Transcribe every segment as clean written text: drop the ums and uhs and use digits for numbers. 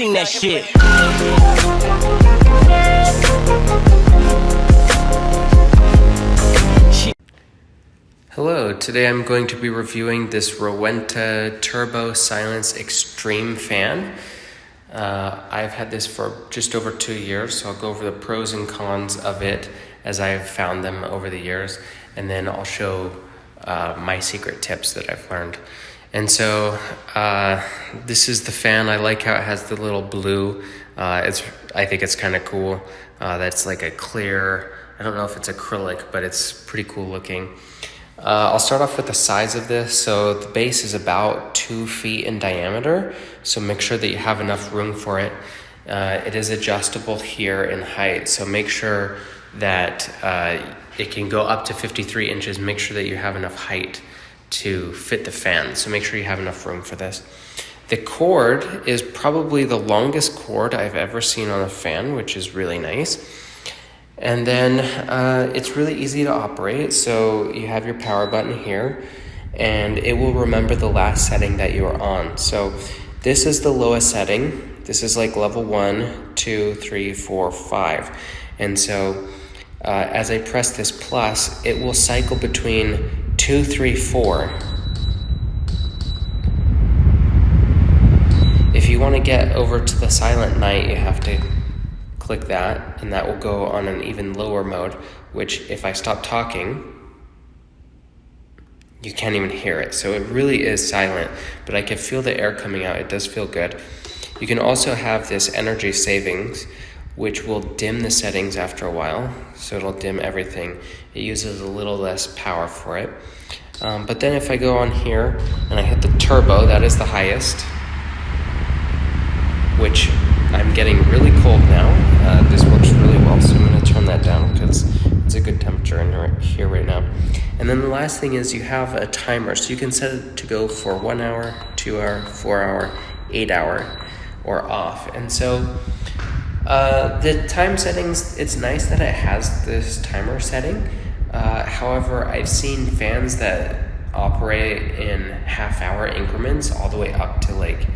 Sing that shit. Hello, today I'm going to be reviewing this Rowenta Turbo Silence Extreme fan. I've had this for just over 2 years, so I'll go over the pros and cons of it as I've found them over the years, and then I'll show my secret tips that I've learned. And so this is the fan. I like how it has the little blue. I think it's kind of cool. That's like a clear, I don't know if it's acrylic, but it's pretty cool looking. I'll start off with the size of this. So the base is about 2 feet in diameter, so make sure that you have enough room for it. It is adjustable here in height, so make sure that it can go up to 53 inches. Make sure that you have enough height to fit the fan, so make sure you have enough room for this. The cord is probably the longest cord I've ever seen on a fan, which is really nice. And then it's really easy to operate. So you have your power button here, and it will remember the last setting that you are on. So this is the lowest setting. This is like level 1, 2, 3, 4, 5. And so as I press this plus, it will cycle between 2, 3, 4. If you want to get over to the silent night, you have to click that, and that will go on an even lower mode, which if I stop talking, you can't even hear it. So it really is silent, but I can feel the air coming out. It does feel good. You can also have this energy savings, which will dim the settings after a while. So it'll dim everything. It uses a little less power for it. But then if I go on here and I hit the turbo, that is the highest, which I'm getting really cold now. This works really well, so I'm going to turn that down because it's a good temperature in here right now. And then the last thing is you have a timer, so you can set it to go for 1 hour, 2 hour, 4 hour, 8 hour, or off. And so the time settings, it's nice that it has this timer setting. However, I've seen fans that operate in half-hour increments all the way up to like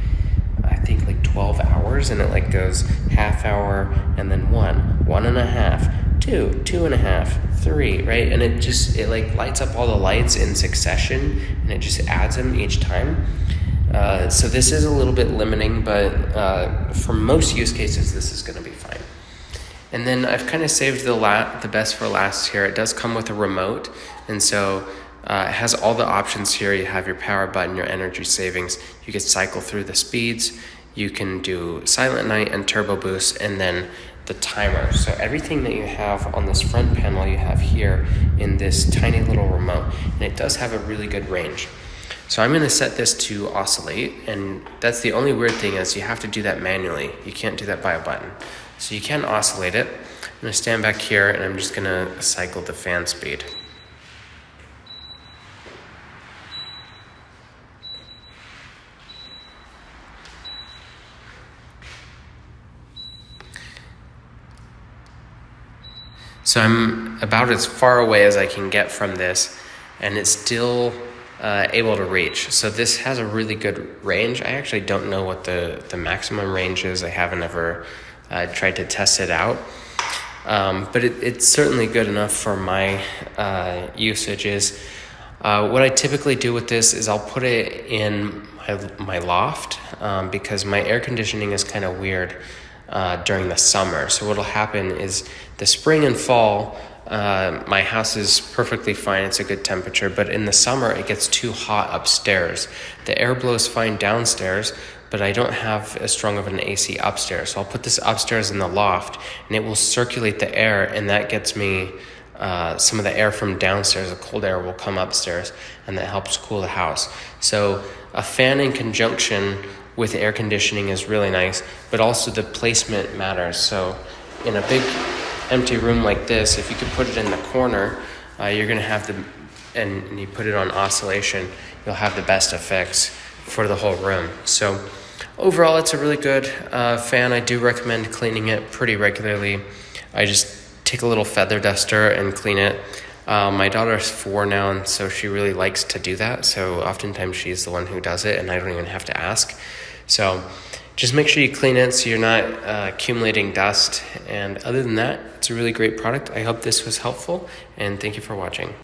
12 hours, and it like goes half hour and then 1, 1.5, 2, 2.5, 3, right? And it like lights up all the lights in succession, and it just adds them each time. So this is a little bit limiting, but for most use cases, this is going to be fine. And then I've kind of saved the best for last here. It does come with a remote, and so it has all the options here. You have your power button, your energy savings. You can cycle through the speeds. You can do silent night and turbo boost, and then the timer. So everything that you have on this front panel, you have here in this tiny little remote, and it does have a really good range. So I'm going to set this to oscillate, and that's the only weird thing is you have to do that manually. You can't do that by a button. So you can oscillate it. I'm going to stand back here, and I'm just going to cycle the fan speed. So I'm about as far away as I can get from this, and it's still able to reach. So this has a really good range. I actually don't know what the maximum range is. I haven't ever tried to test it out. But it's certainly good enough for my usages. What I typically do with this is I'll put it in my loft because my air conditioning is kind of weird during the summer. So what'll happen is the spring and fall, my house is perfectly fine. It's a good temperature, but in the summer it gets too hot upstairs. The air blows fine downstairs, but I don't have as strong of an AC upstairs. So I'll put this upstairs in the loft, and it will circulate the air, and that gets me some of the air from downstairs. The cold air will come upstairs, and that helps cool the house. So a fan in conjunction with air conditioning is really nice, but also the placement matters. So in a big empty room like this, if you could put it in the corner, you're going to have and you put it on oscillation, you'll have the best effects for the whole room. So overall, it's a really good fan. I do recommend cleaning it pretty regularly. I just take a little feather duster and clean it. My daughter's 4 now, and so she really likes to do that. So oftentimes she's the one who does it, and I don't even have to ask. So Just make sure you clean it so you're not accumulating dust. And other than that, it's a really great product. I hope this was helpful, and thank you for watching.